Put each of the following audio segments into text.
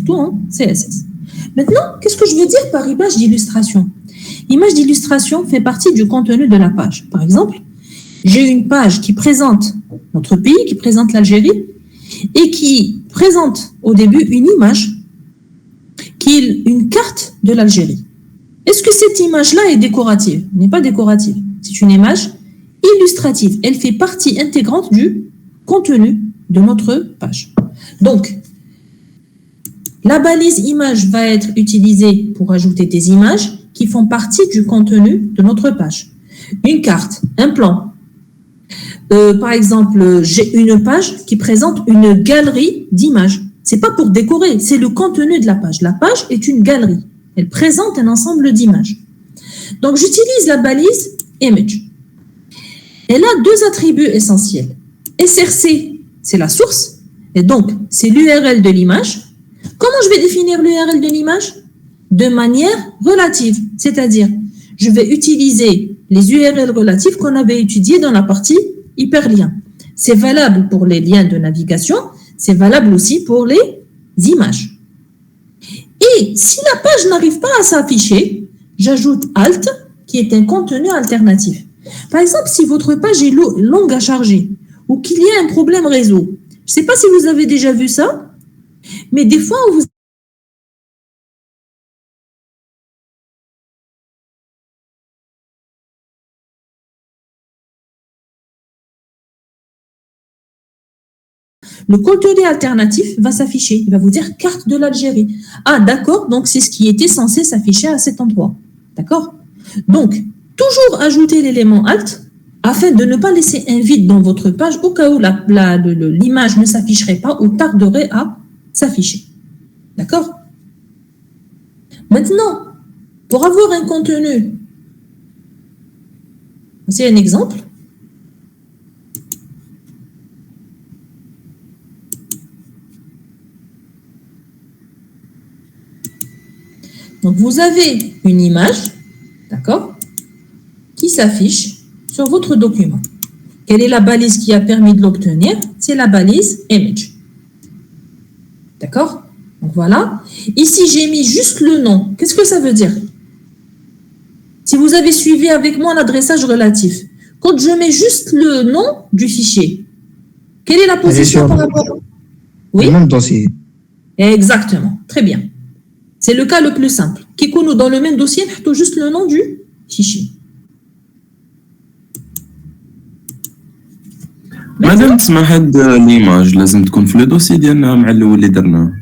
surtout en CSS. Maintenant, qu'est-ce que je veux dire par image d'illustration? Image d'illustration fait partie du contenu de la page. Par exemple, j'ai une page qui présente notre pays, qui présente l'Algérie, et qui présente au début une image qui est une carte de l'Algérie. Est-ce que cette image-là est décorative? Elle n'est pas décorative. C'est une image illustrative. Elle fait partie intégrante du contenu de notre page. Donc, la balise image va être utilisée pour ajouter des images qui font partie du contenu de notre page. Une carte, un plan. Par exemple, j'ai une page qui présente une galerie d'images. C'est pas pour décorer, c'est le contenu de la page. La page est une galerie. Elle présente un ensemble d'images. Donc, j'utilise la balise image. Elle a deux attributs essentiels. SRC, c'est la source, et donc c'est l'URL de l'image. Comment je vais définir l'URL de l'image? De manière relative, c'est-à-dire je vais utiliser les URL relatives qu'on avait étudiées dans la partie hyperlien. C'est valable pour les liens de navigation, c'est valable aussi pour les images. Et si la page n'arrive pas à s'afficher, j'ajoute Alt, qui est un contenu alternatif. Par exemple, si votre page est longue à charger ou qu'il y a un problème réseau, je ne sais pas si vous avez déjà vu ça, mais des fois, le contenu alternatif va s'afficher. Il va vous dire carte de l'Algérie. Ah, d'accord, donc c'est ce qui était censé s'afficher à cet endroit. D'accord? Donc, toujours ajouter l'élément Alt afin de ne pas laisser un vide dans votre page au cas où l'image ne s'afficherait pas ou tarderait à s'afficher. D'accord? Maintenant, pour avoir un contenu, c'est un exemple. Donc, vous avez une image, d'accord, qui s'affiche sur votre document. Quelle est la balise qui a permis de l'obtenir? C'est la balise image. D'accord? Donc, voilà. Ici, j'ai mis juste le nom. Qu'est-ce que ça veut dire? Si vous avez suivi avec moi l'adressage relatif, quand je mets juste le nom du fichier, quelle est la position par rapport? Oui? Le même dossier. Exactement. Très bien. C'est le cas le plus simple. Kikono, dans le même dossier, nous juste le nom du fichier. مادام تسمح هاد ليماج لازم تكون في لو دوسي ديالنا مع الاول اللي درناه.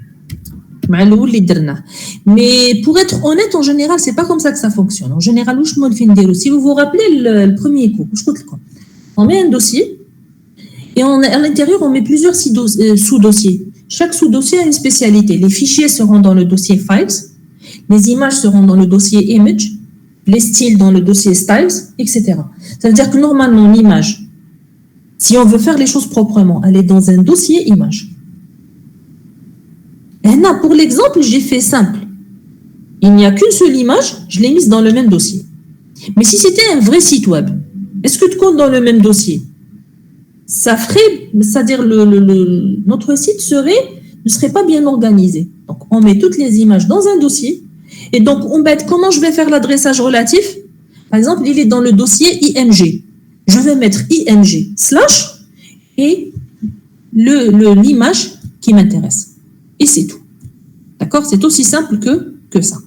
مع الاول اللي درناه. Mais pour être honnête, en général, c'est pas comme ça que ça fonctionne. En général, واش مولفين نديرو. Si vous vous rappelez le premier cours, واش قلت لكم. On met un dossier et à l'intérieur, on met plusieurs sous-dossiers. Chaque sous-dossier a une spécialité. Les fichiers seront dans le dossier Files, les images seront dans le dossier Image, les styles dans le dossier Styles, etc. Ça veut dire que normalement, l'image, si on veut faire les choses proprement, elle est dans un dossier Image. Et là, pour l'exemple, j'ai fait simple. Il n'y a qu'une seule image, je l'ai mise dans le même dossier. Mais si c'était un vrai site web, est-ce que tu comptes dans le même dossier? Ça ferait, c'est-à-dire notre site ne serait pas bien organisé. Donc, on met toutes les images dans un dossier. Et donc, comment je vais faire l'adressage relatif? Par exemple, il est dans le dossier IMG. Je vais mettre IMG / et l'image qui m'intéresse. Et c'est tout. D'accord? C'est aussi simple que ça.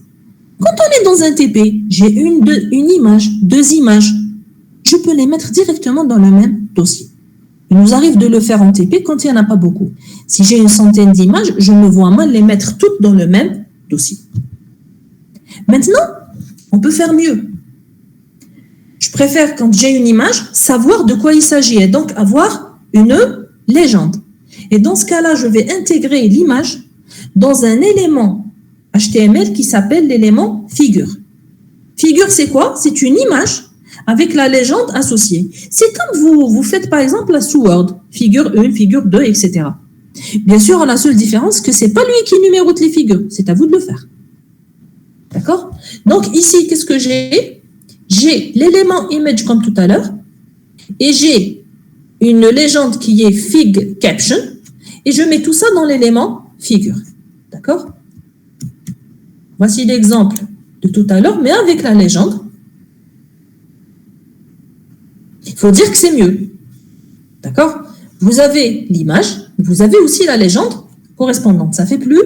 Quand on est dans un TP, j'ai une image, deux images. Je peux les mettre directement dans le même dossier. Il nous arrive de le faire en TP quand il n'y en a pas beaucoup. Si j'ai une centaine d'images, je me vois mal les mettre toutes dans le même dossier. Maintenant, on peut faire mieux. Je préfère, quand j'ai une image, savoir de quoi il s'agit et donc avoir une légende. Et dans ce cas-là, je vais intégrer l'image dans un élément HTML qui s'appelle l'élément figure. Figure, c'est quoi? C'est une image avec la légende associée. C'est comme vous faites par exemple sous Word, figure 1, figure 2, etc. Bien sûr, la seule différence, que ce n'est pas lui qui numérote les figures, c'est à vous de le faire. D'accord? Donc ici, qu'est-ce que j'ai? J'ai l'élément image comme tout à l'heure, et j'ai une légende qui est fig caption, et je mets tout ça dans l'élément figure. D'accord? Voici l'exemple de tout à l'heure, mais avec la légende. Il faut dire que c'est mieux. D'accord? Vous avez l'image, vous avez aussi la légende correspondante. Ça fait plus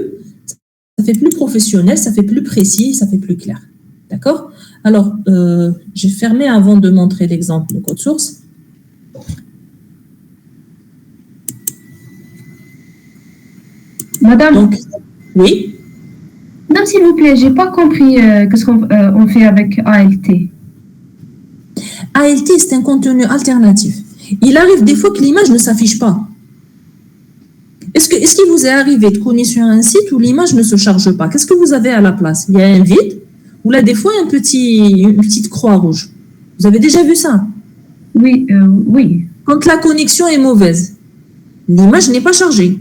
professionnel, ça fait plus précis, ça fait plus clair. D'accord? Alors, j'ai fermé avant de montrer l'exemple de code source. Madame, Donc, oui. Madame, s'il vous plaît, j'ai pas compris qu'est-ce qu'on fait avec ALT. ALT, c'est un contenu alternatif. Il arrive des fois que l'image ne s'affiche pas. Est-ce qu'il vous est arrivé de connaître sur un site où l'image ne se charge pas? Qu'est-ce que vous avez à la place? Il y a un vide ou là, des fois, une petite croix rouge. Vous avez déjà vu ça? Oui, oui. Quand la connexion est mauvaise, l'image n'est pas chargée.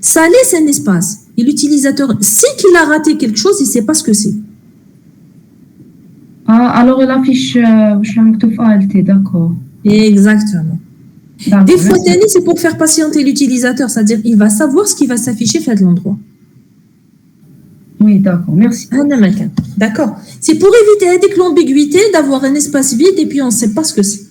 Ça laisse un espace. Et l'utilisateur, sait qu'il a raté quelque chose, il ne sait pas ce que c'est. Ah, alors il affiche ALT, d'accord. Exactement. Des fois, merci. c'est pour faire patienter l'utilisateur, c'est-à-dire il va savoir ce qui va s'afficher fait de l'endroit. Oui, d'accord, merci. D'accord. C'est pour éviter avec l'ambiguïté d'avoir un espace vide et puis on ne sait pas ce que c'est.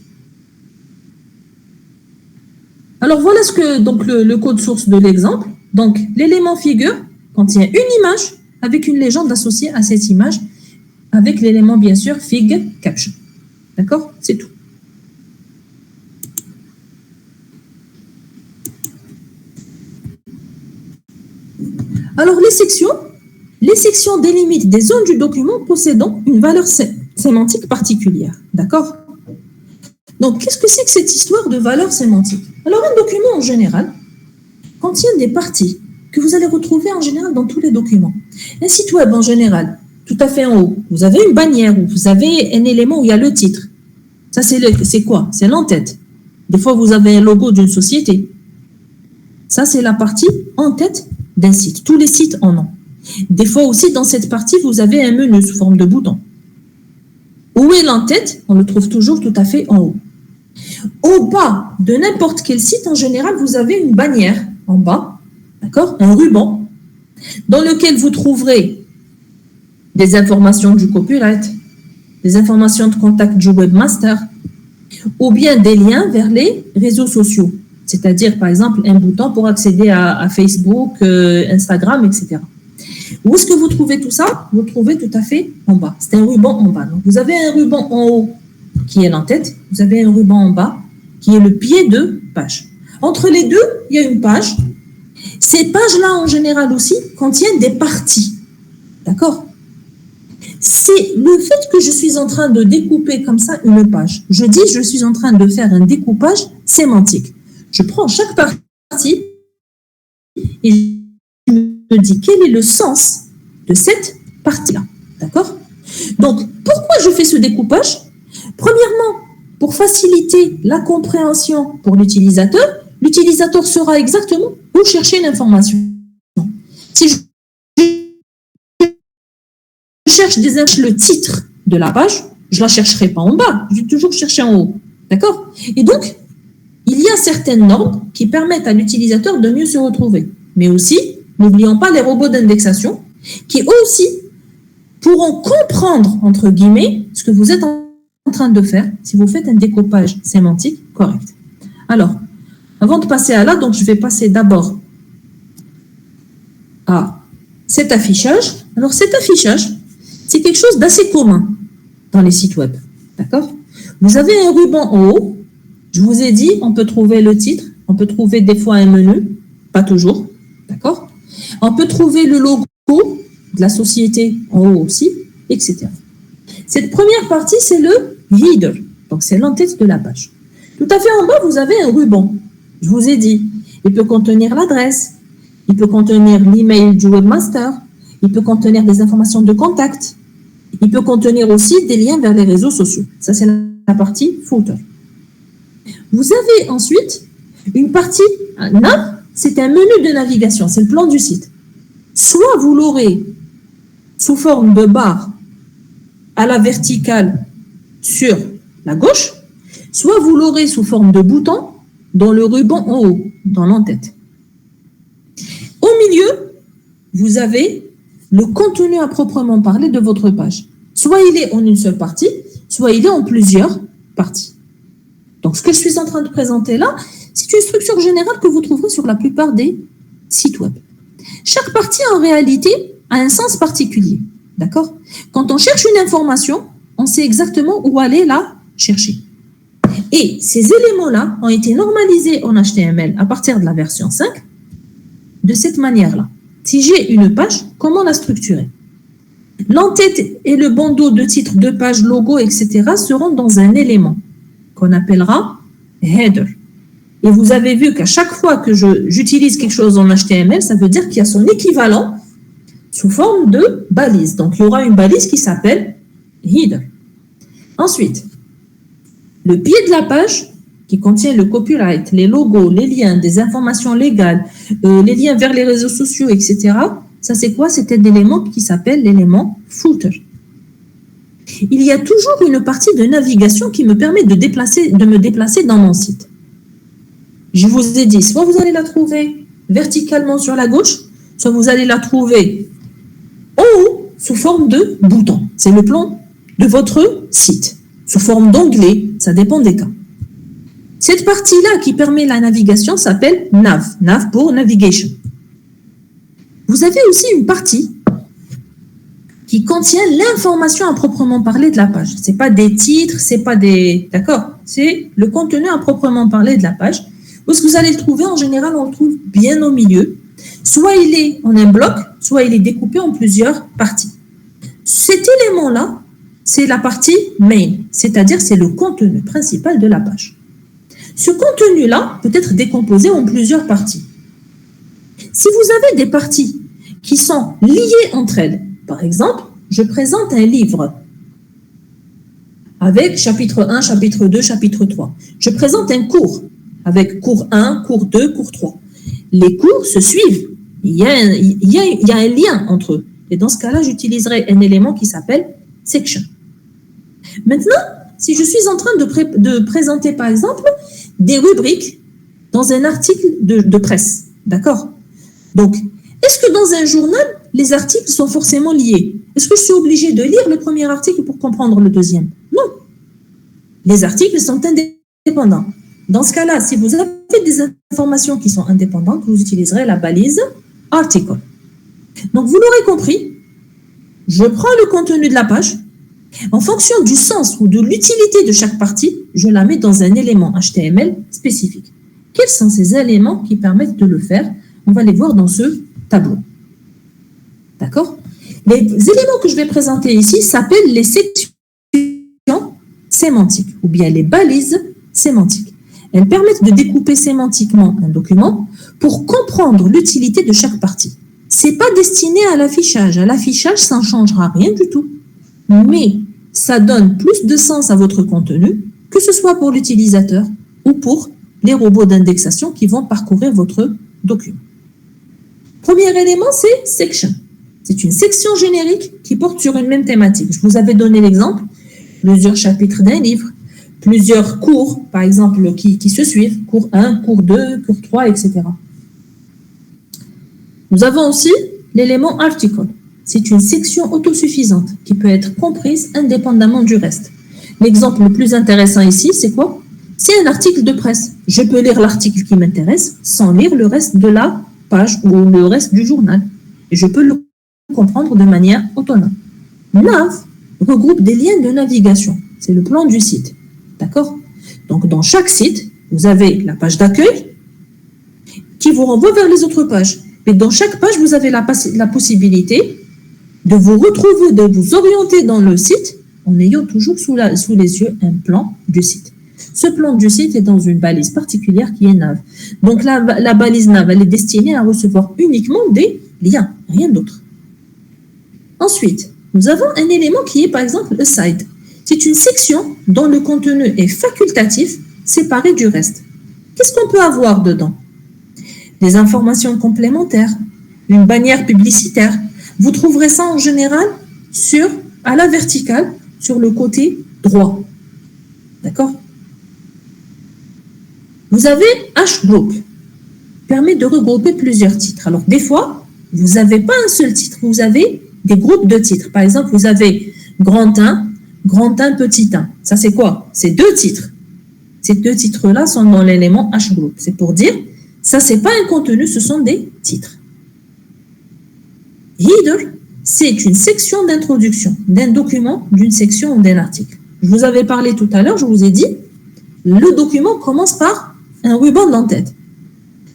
Alors voilà ce que donc le code source de l'exemple. Donc l'élément figure contient une image avec une légende associée à cette image, avec l'élément bien sûr fig caption. D'accord? C'est tout. Alors les sections délimitent des zones du document possédant une valeur sémantique particulière. D'accord? Donc, qu'est-ce que c'est que cette histoire de valeur sémantique? Alors, un document en général contient des parties que vous allez retrouver en général dans tous les documents. Un site web en général, tout à fait en haut, vous avez une bannière ou vous avez un élément où il y a le titre. Ça, c'est quoi? C'est l'en-tête. Des fois, vous avez un logo d'une société. Ça, c'est la partie en-tête d'un site. Tous les sites en ont. Des fois aussi, dans cette partie, vous avez un menu sous forme de bouton. Où est l'en-tête? On le trouve toujours tout à fait en haut. Au bas de n'importe quel site, en général, vous avez une bannière en bas, d'accord? Un ruban, dans lequel vous trouverez des informations du copyright, des informations de contact du webmaster, ou bien des liens vers les réseaux sociaux. C'est-à-dire, par exemple, un bouton pour accéder à Facebook, Instagram, etc. Où est-ce que vous trouvez tout ça? Vous le trouvez tout à fait en bas. C'est un ruban en bas. Donc, vous avez un ruban en haut qui est l'en-tête. Vous avez un ruban en bas qui est le pied de page. Entre les deux, il y a une page. Ces pages-là, en général aussi, contiennent des parties. D'accord? C'est le fait que je suis en train de découper comme ça une page. Je dis, je suis en train de faire un découpage sémantique. Je prends chaque partie et je me dis quel est le sens de cette partie-là. D'accord? Donc, pourquoi je fais ce découpage? Premièrement, pour faciliter la compréhension pour l'utilisateur, l'utilisateur saura exactement où chercher l'information. Si je cherche le titre de la page, je ne la chercherai pas en bas, je vais toujours chercher en haut. D'accord? Et donc, il y a certaines normes qui permettent à l'utilisateur de mieux se retrouver. Mais aussi, n'oublions pas les robots d'indexation qui eux aussi pourront comprendre, entre guillemets, ce que vous êtes en train de faire si vous faites un découpage sémantique correct. Alors, avant de passer à là, donc je vais passer d'abord à cet affichage. Alors, cet affichage, c'est quelque chose d'assez commun dans les sites web. D'accord? Vous avez un ruban en haut. Je vous ai dit, on peut trouver le titre, on peut trouver des fois un menu, pas toujours. D'accord? On peut trouver le logo de la société en haut aussi, etc. Cette première partie, c'est le header. Donc, c'est l'en-tête de la page. Tout à fait en bas, vous avez un ruban. Je vous ai dit, il peut contenir l'adresse, il peut contenir l'email du webmaster, il peut contenir des informations de contact, il peut contenir aussi des liens vers les réseaux sociaux. Ça, c'est la partie footer. Vous avez ensuite une partie nav, c'est un menu de navigation, c'est le plan du site. Soit vous l'aurez sous forme de barre à la verticale sur la gauche, soit vous l'aurez sous forme de bouton dans le ruban en haut, dans l'en-tête. Au milieu, vous avez le contenu à proprement parler de votre page. Soit il est en une seule partie, soit il est en plusieurs parties. Donc, ce que je suis en train de présenter là, c'est une structure générale que vous trouverez sur la plupart des sites web. Chaque partie, en réalité, a un sens particulier. D'accord? Quand on cherche une information, on sait exactement où aller la chercher. Et ces éléments-là ont été normalisés en HTML à partir de la version 5 de cette manière-là. Si j'ai une page, comment la structurer? L'entête et le bandeau de titre de page, logo, etc. seront dans un élément qu'on appellera header. Et vous avez vu qu'à chaque fois que j'utilise quelque chose en HTML, ça veut dire qu'il y a son équivalent sous forme de balise. Donc, il y aura une balise qui s'appelle header. Ensuite, le pied de la page qui contient le copyright, les logos, les liens, des informations légales, les liens vers les réseaux sociaux, etc. Ça, c'est quoi? C'est un élément qui s'appelle l'élément footer. Il y a toujours une partie de navigation qui me permet de me déplacer dans mon site. Je vous ai dit, soit vous allez la trouver verticalement sur la gauche, soit vous allez la trouver en haut sous forme de bouton. C'est le plan de votre site, sous forme d'onglet, ça dépend des cas. Cette partie-là qui permet la navigation s'appelle nav, nav pour navigation. Vous avez aussi une partie qui contient l'information à proprement parler de la page. Ce n'est pas des titres, c'est pas des... D'accord? C'est le contenu à proprement parler de la page. Où est-ce que vous allez le trouver? En général, on le trouve bien au milieu. Soit il est en un bloc, soit il est découpé en plusieurs parties. Cet élément-là, c'est la partie main, c'est-à-dire c'est le contenu principal de la page. Ce contenu-là peut être décomposé en plusieurs parties. Si vous avez des parties qui sont liées entre elles, par exemple, je présente un livre avec chapitre 1, chapitre 2, chapitre 3. Je présente un cours avec cours 1, cours 2, cours 3. Les cours se suivent. Il y a un lien entre eux. Et dans ce cas-là, j'utiliserai un élément qui s'appelle section. Maintenant, si je suis en train de présenter, par exemple, des rubriques dans un article de presse, d'accord? Donc, est-ce que dans un journal, les articles sont forcément liés? Est-ce que je suis obligée de lire le premier article pour comprendre le deuxième? Non. Les articles sont indépendants. Dans ce cas-là, si vous avez des informations qui sont indépendantes, vous utiliserez la balise article. Donc, vous l'aurez compris, je prends le contenu de la page. En fonction du sens ou de l'utilité de chaque partie, je la mets dans un élément HTML spécifique. Quels sont ces éléments qui permettent de le faire? On va les voir dans ce tableau. D'accord? Les éléments que je vais présenter ici s'appellent les sections sémantiques ou bien les balises sémantiques. Elles permettent de découper sémantiquement un document pour comprendre l'utilité de chaque partie. Ce n'est pas destiné à l'affichage. À l'affichage, ça ne changera rien du tout. Mais ça donne plus de sens à votre contenu, que ce soit pour l'utilisateur ou pour les robots d'indexation qui vont parcourir votre document. Premier élément, c'est section. C'est une section générique qui porte sur une même thématique. Je vous avais donné l'exemple, plusieurs chapitres d'un livre, plusieurs cours, par exemple, qui se suivent, cours 1, cours 2, cours 3, etc. Nous avons aussi l'élément article. C'est une section autosuffisante qui peut être comprise indépendamment du reste. L'exemple le plus intéressant ici, c'est quoi? C'est un article de presse. Je peux lire l'article qui m'intéresse sans lire le reste de la page ou le reste du journal. Et je peux le comprendre de manière autonome. Nav regroupe des liens de navigation. C'est le plan du site. D'accord? Donc, dans chaque site, vous avez la page d'accueil qui vous renvoie vers les autres pages. Mais dans chaque page, vous avez la possibilité de vous retrouver, de vous orienter dans le site en ayant toujours sous les yeux un plan du site. Ce plan du site est dans une balise particulière qui est nav. Donc, la balise nav, elle est destinée à recevoir uniquement des liens, rien d'autre. Ensuite, nous avons un élément qui est par exemple le site. C'est une section dont le contenu est facultatif, séparé du reste. Qu'est-ce qu'on peut avoir dedans? Des informations complémentaires, une bannière publicitaire. Vous trouverez ça en général à la verticale, sur le côté droit. D'accord? Vous avez H-Group, permet de regrouper plusieurs titres. Alors, des fois, vous n'avez pas un seul titre, vous avez des groupes de titres. Par exemple, vous avez grand 1, petit 1. Ça, c'est quoi? C'est deux titres. Ces deux titres-là sont dans l'élément H group. C'est pour dire, ça, c'est pas un contenu, ce sont des titres. Header, c'est une section d'introduction d'un document, d'une section ou d'un article. Je vous avais parlé tout à l'heure, je vous ai dit, le document commence par un ruban d'entête.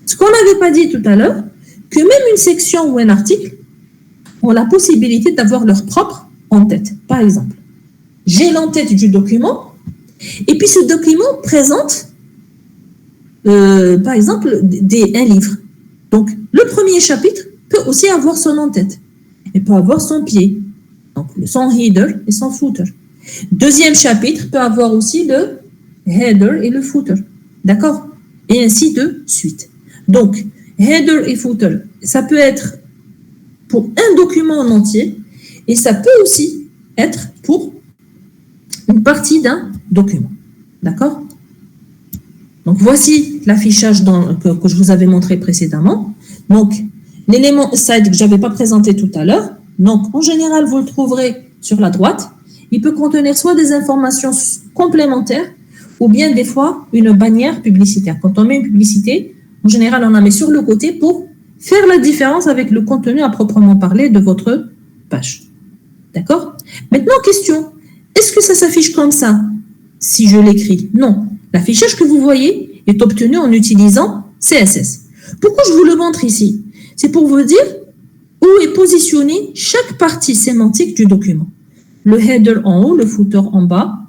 Ce qu'on n'avait pas dit tout à l'heure, que même une section ou un article ont la possibilité d'avoir leur propre en-tête. Par exemple, j'ai l'en-tête du document, et puis ce document présente, par exemple, un livre. Donc, le premier chapitre peut aussi avoir son en-tête. Il peut avoir son pied, donc son header et son footer. Deuxième chapitre peut avoir aussi le header et le footer. D'accord? Et ainsi de suite. Donc, header et footer, ça peut être pour un document en entier et ça peut aussi être pour une partie d'un document. D'accord? Donc, voici l'affichage que je vous avais montré précédemment. Donc, l'élément aside que je n'avais pas présenté tout à l'heure, donc en général, vous le trouverez sur la droite. Il peut contenir soit des informations complémentaires ou bien des fois une bannière publicitaire. Quand on met une publicité, en général, on la met sur le côté pour faire la différence avec le contenu à proprement parler de votre page. D'accord? Maintenant, question, est-ce que ça s'affiche comme ça si je l'écris? Non. L'affichage que vous voyez est obtenu en utilisant CSS. Pourquoi je vous le montre ici? C'est pour vous dire où est positionnée chaque partie sémantique du document. Le header en haut, le footer en bas,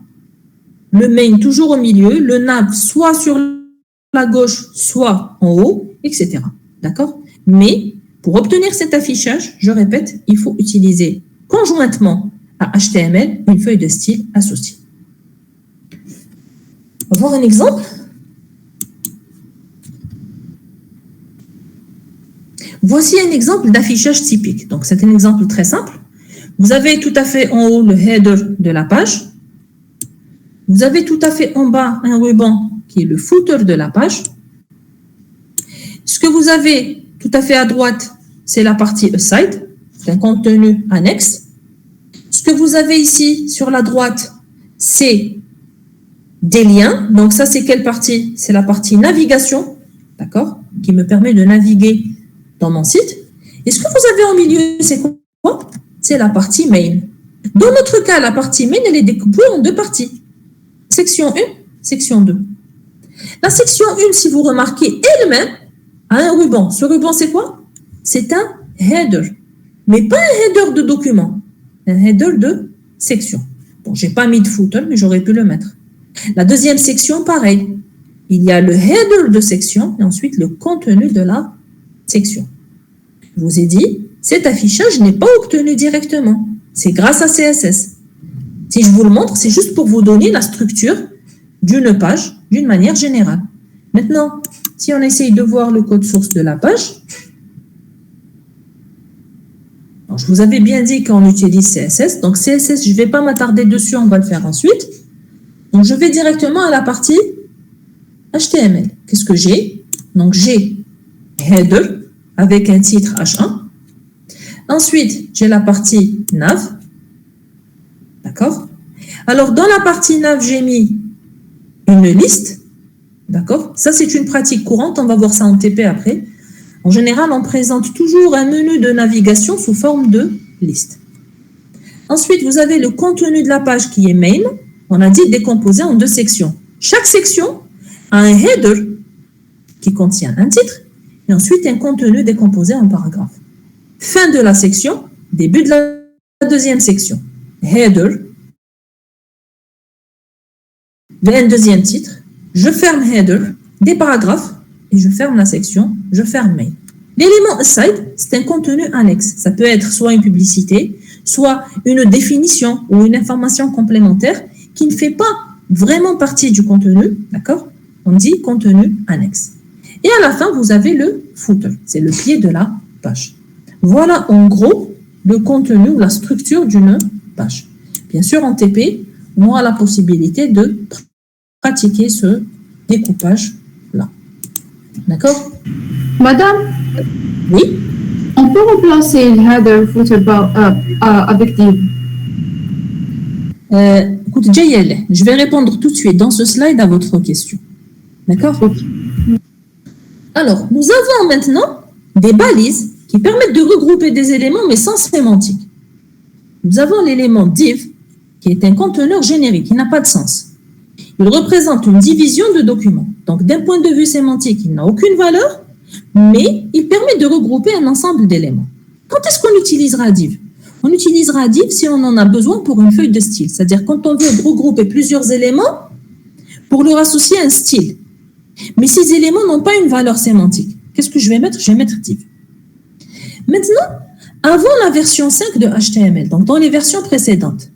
le main toujours au milieu, le nav soit sur la gauche, soit en haut, etc. D'accord? Mais pour obtenir cet affichage, je répète, il faut utiliser conjointement à HTML une feuille de style associée. On va voir un exemple. Voici un exemple d'affichage typique. Donc, c'est un exemple très simple. Vous avez tout à fait en haut le header de la page. Vous avez tout à fait en bas un ruban qui est le footer de la page. Ce que vous avez tout à fait à droite, c'est la partie aside, c'est un contenu annexe. Ce que vous avez ici sur la droite, c'est des liens. Donc ça, c'est quelle partie? C'est la partie navigation, d'accord, qui me permet de naviguer dans mon site. Et ce que vous avez au milieu, c'est quoi? C'est la partie main. Dans notre cas, la partie main, elle est découpée en deux parties. Section 1, section 2. La section 1, si vous remarquez, elle-même a un ruban. Ce ruban, c'est quoi? C'est un header. Mais pas un header de document. Un header de section. Bon, je n'ai pas mis de footer, mais j'aurais pu le mettre. La deuxième section, pareil. Il y a le header de section et ensuite le contenu de la section. Je vous ai dit, cet affichage n'est pas obtenu directement. C'est grâce à CSS. Si je vous le montre, c'est juste pour vous donner la structure d'une page d'une manière générale. Maintenant, si on essaye de voir le code source de la page, alors je vous avais bien dit qu'on utilise CSS. Donc CSS, je ne vais pas m'attarder dessus, on va le faire ensuite. Donc je vais directement à la partie HTML. Qu'est-ce que j'ai? Donc j'ai header avec un titre H1. Ensuite, j'ai la partie nav. D'accord? Alors, dans la partie nav, j'ai mis une liste. D'accord? Ça, c'est une pratique courante. On va voir ça en TP après. En général, on présente toujours un menu de navigation sous forme de liste. Ensuite, vous avez le contenu de la page qui est main. On a dit décomposé en deux sections. Chaque section a un header qui contient un titre et ensuite un contenu décomposé en paragraphe. Fin de la section, début de la deuxième section. Header, un deuxième titre, je ferme header, des paragraphes, et je ferme la section, je ferme main. L'élément aside, c'est un contenu annexe. Ça peut être soit une publicité, soit une définition ou une information complémentaire qui ne fait pas vraiment partie du contenu, d'accord? On dit contenu annexe. Et à la fin, vous avez le footer, c'est le pied de la page. Voilà en gros le contenu ou la structure d'une page. Bien sûr, en TP, on aura la possibilité de pratiquer ce découpage-là. D'accord? Madame, Oui? on peut remplacer le header footer avec div. Écoute, Jayel, je vais répondre tout de suite dans ce slide à votre question. D'accord? Alors, nous avons maintenant des balises qui permettent de regrouper des éléments mais sans sémantique. Nous avons l'élément div qui est un conteneur générique, qui n'a pas de sens. Il représente une division de documents. Donc, d'un point de vue sémantique, il n'a aucune valeur, mais il permet de regrouper un ensemble d'éléments. Quand est-ce qu'on utilisera div? On utilisera div si on en a besoin pour une feuille de style, c'est-à-dire quand on veut regrouper plusieurs éléments pour leur associer un style. Mais ces éléments n'ont pas une valeur sémantique. Qu'est-ce que je vais mettre? Je vais mettre div. Maintenant, avant la version 5 de HTML, donc dans les versions précédentes,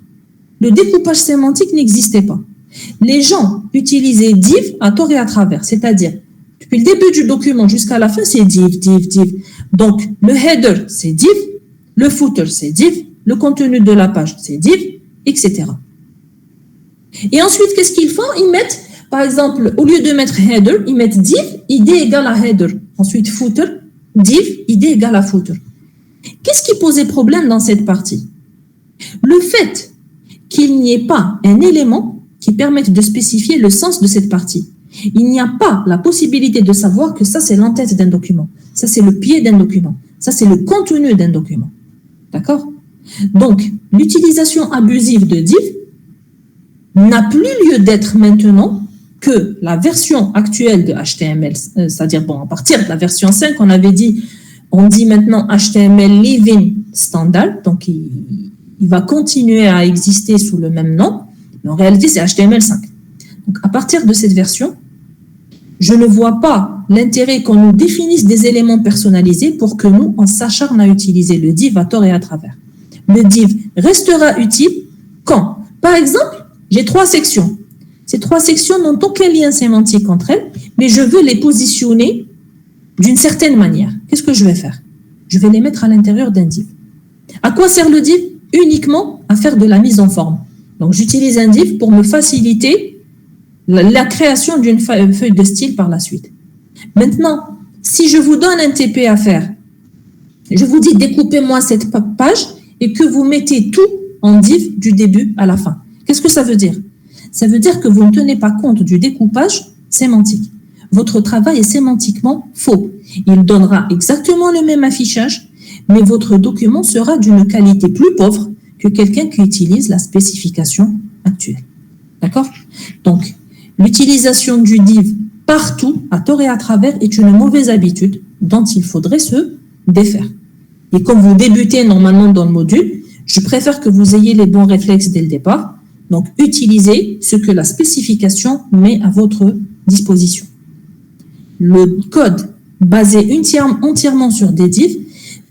le découpage sémantique n'existait pas. Les gens utilisaient div à tort et à travers, c'est-à-dire depuis le début du document jusqu'à la fin, c'est div, div, div. Donc, le header, c'est div, le footer, c'est div, le contenu de la page, c'est div, etc. Et ensuite, qu'est-ce qu'ils font? Ils mettent, par exemple, au lieu de mettre header, ils mettent div, id égale à header. Ensuite, footer, div, id égale à footer. Qu'est-ce qui posait problème dans cette partie? Le fait qu'il n'y ait pas un élément qui permette de spécifier le sens de cette partie. Il n'y a pas la possibilité de savoir que ça, c'est l'entête d'un document. Ça, c'est le pied d'un document. Ça, c'est le contenu d'un document. D'accord? Donc, l'utilisation abusive de div n'a plus lieu d'être maintenant que la version actuelle de HTML, c'est-à-dire, bon, à partir de la version 5, on dit maintenant HTML Living Standard, donc il va continuer à exister sous le même nom, mais en réalité, c'est HTML5. Donc, à partir de cette version, je ne vois pas l'intérêt qu'on nous définisse des éléments personnalisés pour que nous, on s'acharne à utiliser le div à tort et à travers. Le div restera utile quand, par exemple, j'ai 3 sections. Ces 3 sections n'ont aucun lien sémantique entre elles, mais je veux les positionner d'une certaine manière. Qu'est-ce que je vais faire? Je vais les mettre à l'intérieur d'un div. À quoi sert le div? Uniquement à faire de la mise en forme. Donc, j'utilise un div pour me faciliter la création d'une feuille de style par la suite. Maintenant, si je vous donne un TP à faire, je vous dis découpez-moi cette page et que vous mettez tout en div du début à la fin. Qu'est-ce que ça veut dire? Ça veut dire que vous ne tenez pas compte du découpage sémantique. Votre travail est sémantiquement faux. Il donnera exactement le même affichage, mais votre document sera d'une qualité plus pauvre que quelqu'un qui utilise la spécification actuelle. D'accord? Donc, l'utilisation du div partout, à tort et à travers, est une mauvaise habitude dont il faudrait se défaire. Et comme vous débutez normalement dans le module, je préfère que vous ayez les bons réflexes dès le départ. Donc, utilisez ce que la spécification met à votre disposition. Le code basé entièrement sur des divs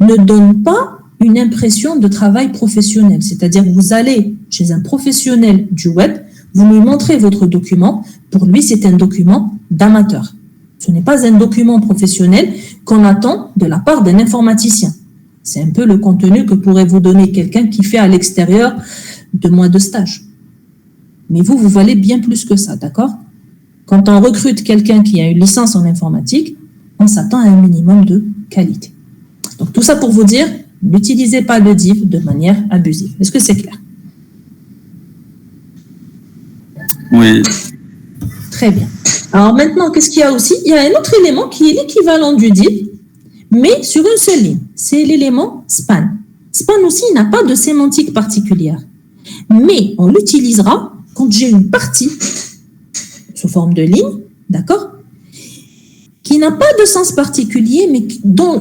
ne donne pas une impression de travail professionnel. C'est-à-dire que vous allez chez un professionnel du web, vous lui montrez votre document. Pour lui, c'est un document d'amateur. Ce n'est pas un document professionnel qu'on attend de la part d'un informaticien. C'est un peu le contenu que pourrait vous donner quelqu'un qui fait à l'extérieur 2 mois de stage. Mais vous valez bien plus que ça, d'accord? Quand on recrute quelqu'un qui a une licence en informatique, on s'attend à un minimum de qualité. Donc, tout ça pour vous dire, n'utilisez pas le div de manière abusive. Est-ce que c'est clair? Oui. Très bien. Alors maintenant, qu'est-ce qu'il y a aussi? Il y a un autre élément qui est l'équivalent du div, mais sur une seule ligne. C'est l'élément span. Span aussi n'a pas de sémantique particulière. Mais on l'utilisera quand j'ai une partie sous forme de ligne, d'accord, qui n'a pas de sens particulier, mais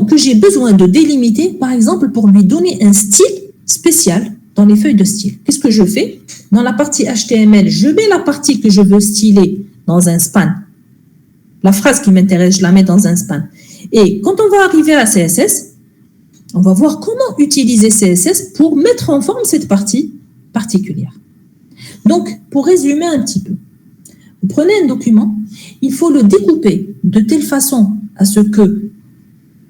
que j'ai besoin de délimiter, par exemple, pour lui donner un style spécial dans les feuilles de style. Qu'est-ce que je fais? Dans la partie HTML, je mets la partie que je veux styler dans un span. La phrase qui m'intéresse, je la mets dans un span. Et quand on va arriver à CSS, on va voir comment utiliser CSS pour mettre en forme cette partie particulière. Donc, pour résumer un petit peu, vous prenez un document, il faut le découper de telle façon à ce que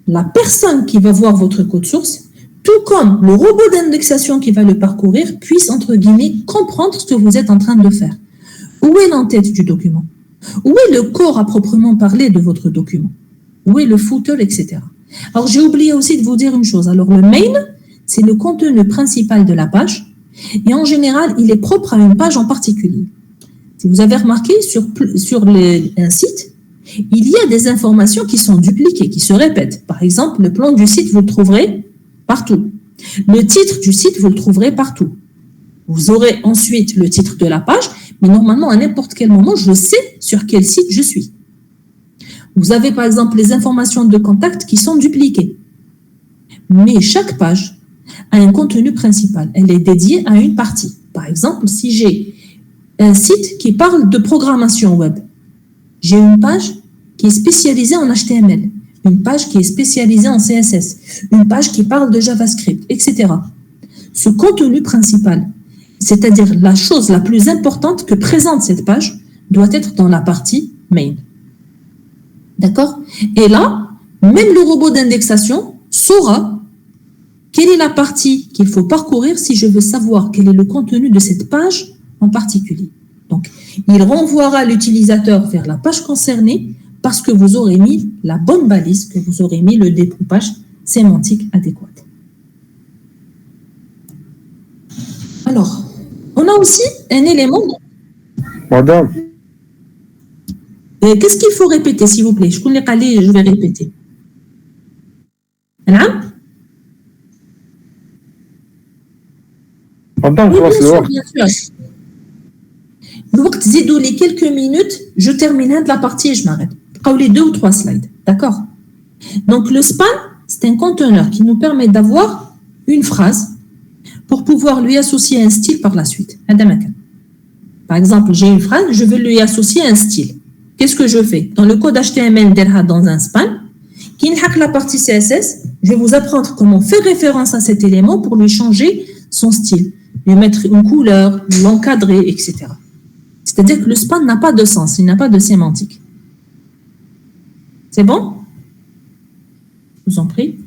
la personne qui va voir votre code source, tout comme le robot d'indexation qui va le parcourir, puisse, entre guillemets, comprendre ce que vous êtes en train de faire. Où est l'entête du document? Où est le corps à proprement parler de votre document? Où est le footer, etc. Alors, j'ai oublié aussi de vous dire une chose. Alors, le main, c'est le contenu principal de la page. Et en général, il est propre à une page en particulier. Si vous avez remarqué, sur un site, il y a des informations qui sont dupliquées, qui se répètent. Par exemple, le plan du site, vous le trouverez partout. Le titre du site, vous le trouverez partout. Vous aurez ensuite le titre de la page, mais normalement, à n'importe quel moment, je sais sur quel site je suis. Vous avez par exemple les informations de contact qui sont dupliquées. Mais chaque page a un contenu principal. Elle est dédiée à une partie. Par exemple, si j'ai un site qui parle de programmation web, j'ai une page qui est spécialisée en HTML, une page qui est spécialisée en CSS, une page qui parle de JavaScript, etc. Ce contenu principal, c'est-à-dire la chose la plus importante que présente cette page, doit être dans la partie main. D'accord? Et là, même le robot d'indexation saura quelle est la partie qu'il faut parcourir si je veux savoir quel est le contenu de cette page en particulier. Donc, il renvoiera l'utilisateur vers la page concernée parce que vous aurez mis la bonne balise, que vous aurez mis le découpage sémantique adéquat. Alors, on a aussi un élément. Madame. Qu'est-ce qu'il faut répéter, s'il vous plaît? Je vais répéter. Madame? Madame, Oui, bien sûr. Les quelques minutes, je termine de la partie et je m'arrête. Les 2 ou 3 slides. D'accord? Donc, le span, c'est un conteneur qui nous permet d'avoir une phrase pour pouvoir lui associer un style par la suite. Par exemple, j'ai une phrase, je veux lui associer un style. Qu'est-ce que je fais? Dans le code HTML, dans un span, qui hack la partie CSS, je vais vous apprendre comment faire référence à cet élément pour lui changer son style, lui mettre une couleur, l'encadrer, etc. C'est-à-dire que le span n'a pas de sens, il n'a pas de sémantique. C'est bon? Je vous en prie.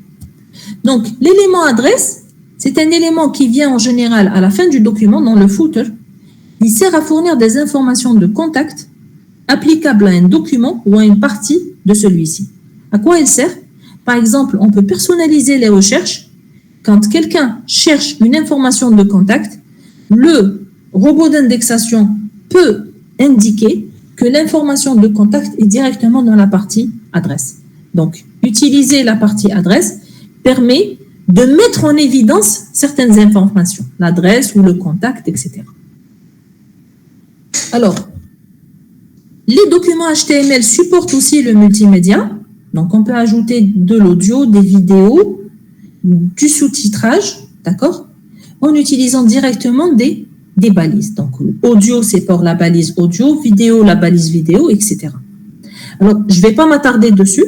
Donc, l'élément adresse, c'est un élément qui vient en général à la fin du document, dans le footer. Il sert à fournir des informations de contact applicables à un document ou à une partie de celui-ci. À quoi il sert? Par exemple, on peut personnaliser les recherches. Quand quelqu'un cherche une information de contact, le robot d'indexation peut indiquer que l'information de contact est directement dans la partie adresse. Donc, utiliser la partie adresse permet de mettre en évidence certaines informations, l'adresse ou le contact, etc. Alors, les documents HTML supportent aussi le multimédia. Donc, on peut ajouter de l'audio, des vidéos, du sous-titrage, d'accord, en utilisant directement des balises. Donc, audio, c'est pour la balise audio, vidéo, la balise vidéo, etc. Alors, je ne vais pas m'attarder dessus,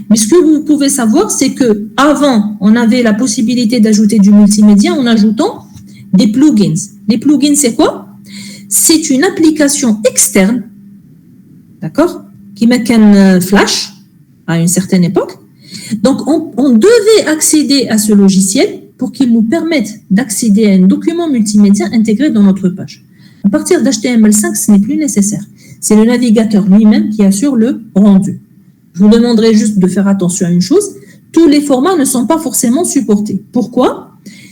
mais ce que vous pouvez savoir, c'est que avant, on avait la possibilité d'ajouter du multimédia en ajoutant des plugins. Les plugins, c'est quoi? C'est une application externe, d'accord, qui met un flash à une certaine époque. Donc, on devait accéder à ce logiciel pour qu'il nous permette d'accéder à un document multimédia intégré dans notre page. À partir d'HTML5, ce n'est plus nécessaire. C'est le navigateur lui-même qui assure le rendu. Je vous demanderai juste de faire attention à une chose. Tous les formats ne sont pas forcément supportés. Pourquoi?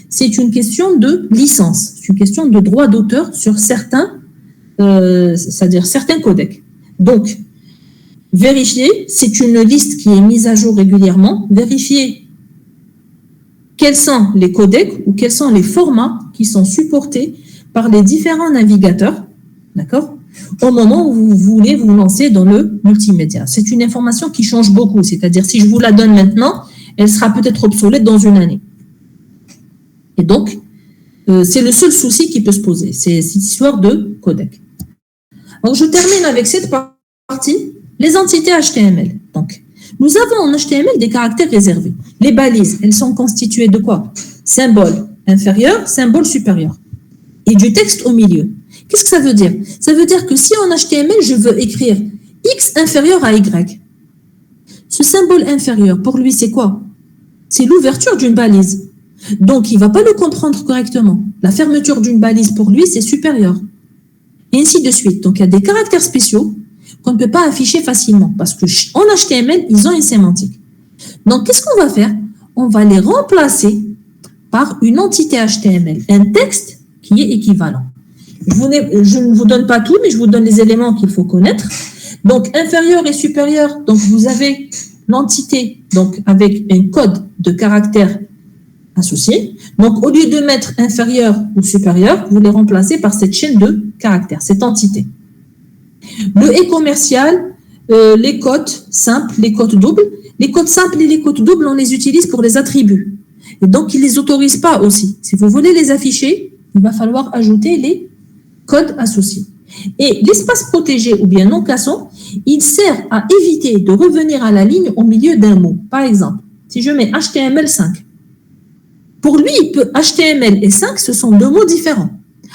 C'est une question de licence. C'est une question de droit d'auteur sur certains, c'est-à-dire certains codecs. Donc, vérifiez, c'est une liste qui est mise à jour régulièrement. Vérifiez quels sont les codecs ou quels sont les formats qui sont supportés par les différents navigateurs, d'accord, au moment où vous voulez vous lancer dans le multimédia. C'est une information qui change beaucoup, c'est-à-dire si je vous la donne maintenant, elle sera peut-être obsolète dans une année. Et donc, c'est le seul souci qui peut se poser, c'est cette histoire de codec. Alors, je termine avec cette partie, les entités HTML. Donc, nous avons en HTML des caractères réservés. Les balises, elles sont constituées de quoi? Symbole inférieur, symbole supérieur. Et du texte au milieu. Qu'est-ce que ça veut dire? Ça veut dire que si en HTML, je veux écrire X inférieur à Y, ce symbole inférieur, pour lui, c'est quoi? C'est l'ouverture d'une balise. Donc, il ne va pas le comprendre correctement. La fermeture d'une balise, pour lui, c'est supérieur. Et ainsi de suite. Donc, il y a des caractères spéciaux qu'on ne peut pas afficher facilement parce qu'en HTML, ils ont une sémantique. Donc, qu'est-ce qu'on va faire? On va les remplacer par une entité HTML, un texte qui est équivalent. Je ne vous donne pas tout, mais je vous donne les éléments qu'il faut connaître. Donc, inférieur et supérieur, donc vous avez l'entité donc avec un code de caractère associé. Donc, au lieu de mettre inférieur ou supérieur, vous les remplacez par cette chaîne de caractères, cette entité. Le et commercial, les cotes simples, les cotes doubles. Les codes simples et les codes doubles, on les utilise pour les attributs. Et donc, ils ne les autorisent pas aussi. Si vous voulez les afficher, il va falloir ajouter les codes associés. Et l'espace protégé ou bien non cassant, il sert à éviter de revenir à la ligne au milieu d'un mot. Par exemple, si je mets HTML5, pour lui, HTML et 5, ce sont deux mots différents.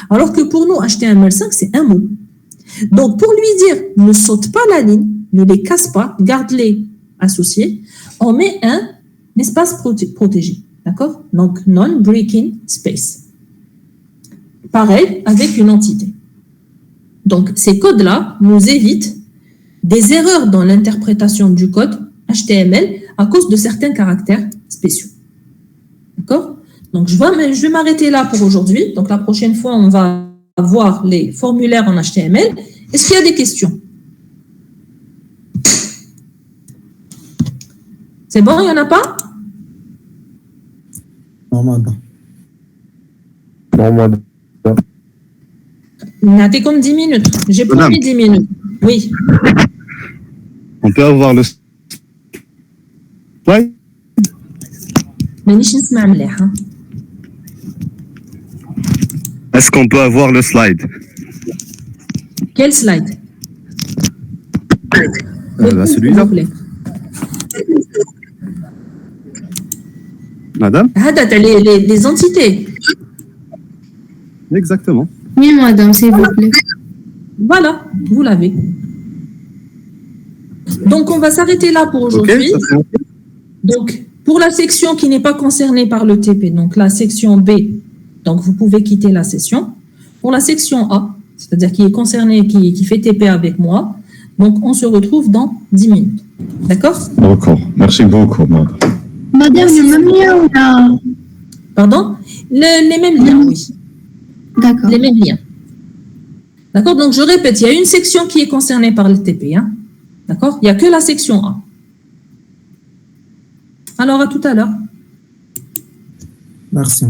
Alors que pour nous, HTML5, c'est un mot. Donc, pour lui dire, ne saute pas la ligne, ne les casse pas, garde-les associés, on met un espace protégé. D'accord? Donc, non-breaking space. Pareil avec une entité. Donc, ces codes-là nous évitent des erreurs dans l'interprétation du code HTML à cause de certains caractères spéciaux. D'accord? Donc, je vais m'arrêter là pour aujourd'hui. Donc, la prochaine fois, on va voir les formulaires en HTML. Est-ce qu'il y a des questions? C'est bon, il n'y en a pas? Non, madame. Il a été comme 10 minutes. J'ai promis 10 minutes. Oui. On peut avoir le slide? Est-ce qu'on peut avoir le slide? Quel slide? Celui-là. Madame? Les entités. Exactement. Oui, madame, s'il vous plaît. Voilà, vous l'avez. Donc, on va s'arrêter là pour aujourd'hui. Donc, pour la section qui n'est pas concernée par le TP, donc la section B, donc vous pouvez quitter la session. Pour la section A, c'est-à-dire qui est concernée, qui fait TP avec moi, donc on se retrouve dans 10 minutes. D'accord? D'accord. Merci beaucoup, madame. Madame, le même lien ou là? Pardon? Les mêmes liens, oui. D'accord. Les mêmes liens. D'accord? Donc, je répète, il y a une section qui est concernée par le TP. Hein? D'accord? Il n'y a que la section A. Alors, à tout à l'heure. Merci.